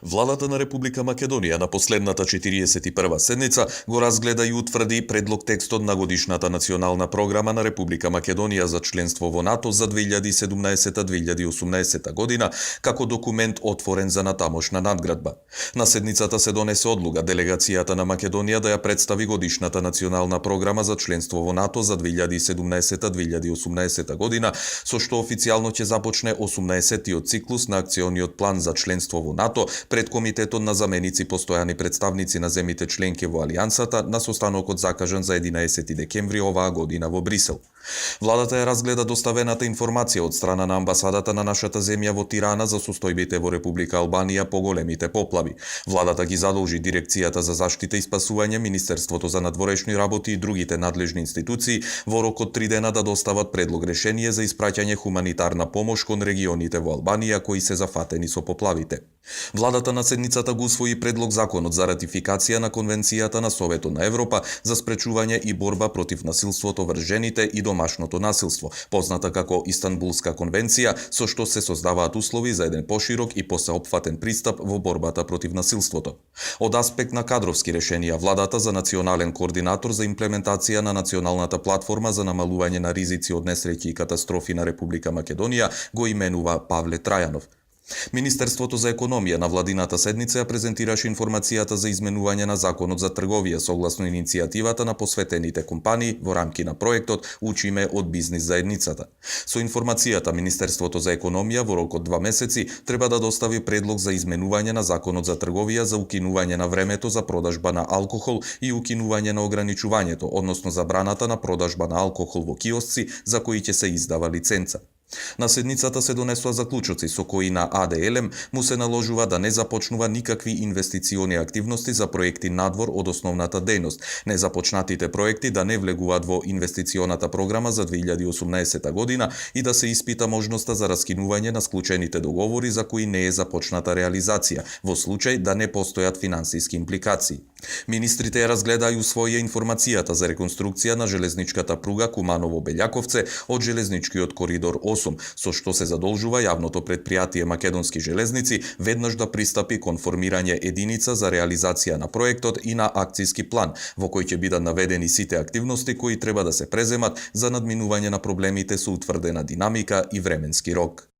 Владата на Република Македонија на последната 41 седница го разгледа и утврди предлог текстот на годишната национална програма на Република Македонија за членство во НАТО за 2017-2018 година, како документ отворен за натамошна надградба. На седницата се донесе одлука делегацијата на Македонија да ја представи годишната национална програма за членство во НАТО за 2017-2018 година, со што официјално ќе започне 18-тиот циклус на акциониот план за членство во НАТО пред Комитетот на заменици постојани представници на земите членки во Алијансата на состанокот закажан за 11 декември оваа година во Брисел. Владата ја разгледа доставената информација од страна на амбасадата на нашата земја во Тирана за состојбите во Република Албанија по големите поплави. Владата ги задолжи Дирекцијата за заштита и спасување, Министерството за надворешни работи и другите надлежни институции во рок од 3 дена да достават предлог решение за испраќање хуманитарна помош кон регионите во Албанија кои се зафатени со поплавите. Владата на седницата го усвои предлог законот за ратификација на Конвенцијата на Советот на Европа за спречување и борба против насилството врз жените и домашното насилство, позната како Истанбулска конвенција, со што се создаваат услови за еден поширок и посеопфатен пристап во борбата против насилството. Од аспект на кадровски решенија, владата за национален координатор за имплементација на националната платформа за намалување на ризици од несреќи и катастрофи на Република Македонија го именува Павле Трајанов. Министерството за економија на владината седница ја презентираше информацијата за изменување на законот за трговија согласно иницијативата на посветените компании во рамки на проектот Учиме од бизнис заедницата. Со информацијата Министерството за економија во рок од 2 месеци треба да достави предлог за изменување на законот за трговија за укинување на времето за продажба на алкохол и укинување на ограничувањето, односно забраната на продажба на алкохол во киосци за кои ќе се издава лиценца. На седницата се донесоа заклучоци со кои на АДЛМ му се наложува да не започнува никакви инвестициони активности за проекти надвор од основната дејност, незапочнатите проекти да не влегуваат во инвестиционата програма за 2018 година и да се испита можноста за раскинување на склучените договори за кои не е започната реализација, во случај да не постојат финансиски импликации. Министрите ја разгледа и усвоија информацијата за реконструкција на железничката пруга Куманово-Белјаковце од железничкиот коридор 8, со што се задолжува јавното предпријатие Македонски железници веднаш да пристапи кон формирање единица за реализација на проектот и на акцијски план, во кој ќе бидат наведени сите активности кои треба да се преземат за надминување на проблемите со утврдена динамика и временски рок.